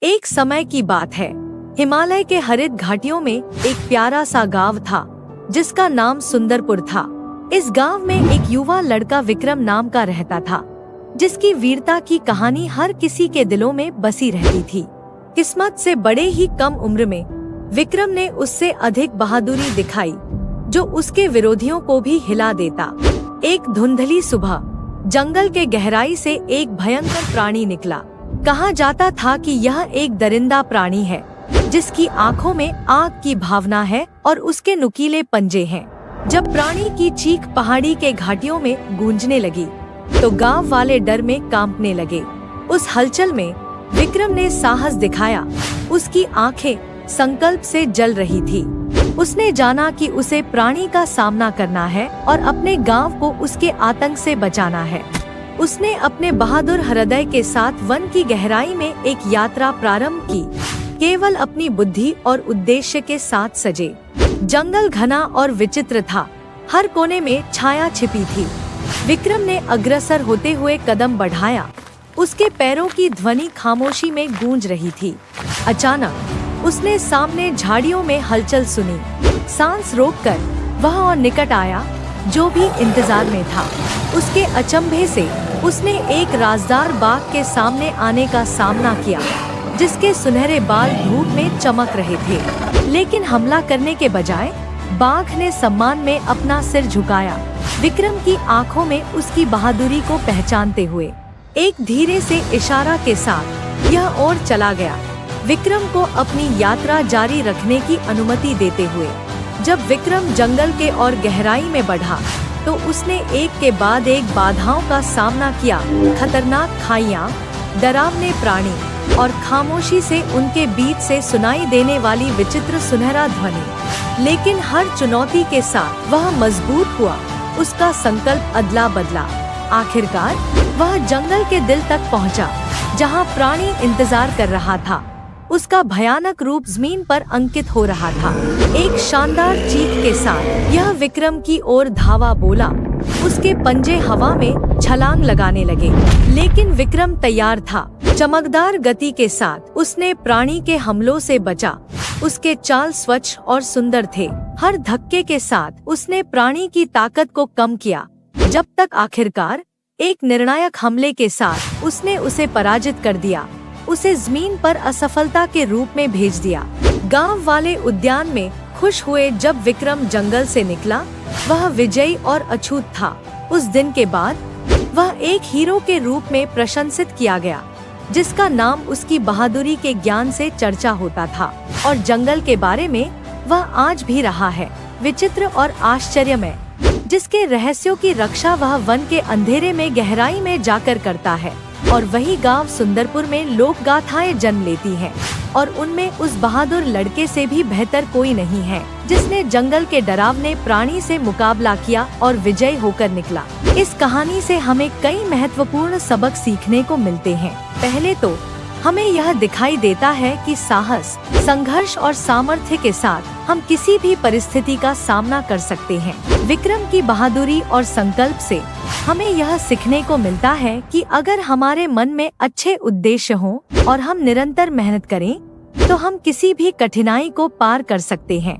एक समय की बात है। हिमालय के हरित घाटियों में एक प्यारा सा गांव था जिसका नाम सुंदरपुर था। इस गांव में एक युवा लड़का विक्रम नाम का रहता था, जिसकी वीरता की कहानी हर किसी के दिलों में बसी रहती थी। किस्मत से बड़े ही कम उम्र में विक्रम ने उससे अधिक बहादुरी दिखाई, जो उसके विरोधियों को भी हिला देता। एक धुंधली सुबह जंगल के गहराई से एक भयंकर प्राणी निकला। कहा जाता था कि यह एक दरिंदा प्राणी है जिसकी आंखों में आग की भावना है और उसके नुकीले पंजे हैं। जब प्राणी की चीख पहाड़ी के घाटियों में गूंजने लगी तो गांव वाले डर में कांपने लगे। उस हलचल में विक्रम ने साहस दिखाया। उसकी आंखें संकल्प से जल रही थी। उसने जाना कि उसे प्राणी का सामना करना है और अपने गांव को उसके आतंक से बचाना है। उसने अपने बहादुर हृदय के साथ वन की गहराई में एक यात्रा प्रारंभ की, केवल अपनी बुद्धि और उद्देश्य के साथ सजे। जंगल घना और विचित्र था, हर कोने में छाया छिपी थी। विक्रम ने अग्रसर होते हुए कदम बढ़ाया। उसके पैरों की ध्वनि खामोशी में गूंज रही थी। अचानक उसने सामने झाड़ियों में हलचल सुनी। सांस रोककर वह और निकट आया, जो भी इंतजार में था। उसके अचंभे से उसने एक राजदार बाघ के सामने आने का सामना किया, जिसके सुनहरे बाल धूप में चमक रहे थे। लेकिन हमला करने के बजाय बाघ ने सम्मान में अपना सिर झुकाया, विक्रम की आंखों में उसकी बहादुरी को पहचानते हुए। एक धीरे से इशारा के साथ यह और चला गया, विक्रम को अपनी यात्रा जारी रखने की अनुमति देते हुए। जब विक्रम जंगल के और गहराई में बढ़ा तो उसने एक के बाद एक बाधाओं का सामना किया। खतरनाक खाइयां, डरावने प्राणी और खामोशी से उनके बीच से सुनाई देने वाली विचित्र सुनहरा ध्वनि। लेकिन हर चुनौती के साथ वह मजबूत हुआ। उसका संकल्प अदला बदला। आखिरकार वह जंगल के दिल तक पहुंचा, जहां प्राणी इंतजार कर रहा था। उसका भयानक रूप जमीन पर अंकित हो रहा था। एक शानदार चीख के साथ यह विक्रम की ओर धावा बोला। उसके पंजे हवा में छलांग लगाने लगे, लेकिन विक्रम तैयार था। चमकदार गति के साथ उसने प्राणी के हमलों से बचा। उसके चाल स्वच्छ और सुंदर थे। हर धक्के के साथ उसने प्राणी की ताकत को कम किया, जब तक आखिरकार एक निर्णायक हमले के साथ उसने उसे पराजित कर दिया। उसे जमीन पर असफलता के रूप में भेज दिया। गांव वाले उद्यान में खुश हुए जब विक्रम जंगल से निकला। वह विजयी और अछूत था। उस दिन के बाद वह एक हीरो के रूप में प्रशंसित किया गया, जिसका नाम उसकी बहादुरी के ज्ञान से चर्चा होता था। और जंगल के बारे में वह आज भी रहा है, विचित्र और आश्चर्यमय, जिसके रहस्यों की रक्षा वह वन के अंधेरे में गहराई में जाकर करता है। और वही गांव सुंदरपुर में लोक गाथाएं जन्म लेती हैं, और उनमें उस बहादुर लड़के से भी बेहतर कोई नहीं है, जिसने जंगल के डरावने प्राणी से मुकाबला किया और विजयी होकर निकला। इस कहानी से हमें कई महत्वपूर्ण सबक सीखने को मिलते हैं। पहले तो हमें यह दिखाई देता है कि साहस, संघर्ष और सामर्थ्य के साथ हम किसी भी परिस्थिति का सामना कर सकते हैं। विक्रम की बहादुरी और संकल्प से हमें यह सीखने को मिलता है कि अगर हमारे मन में अच्छे उद्देश्य हों और हम निरंतर मेहनत करें, तो हम किसी भी कठिनाई को पार कर सकते हैं।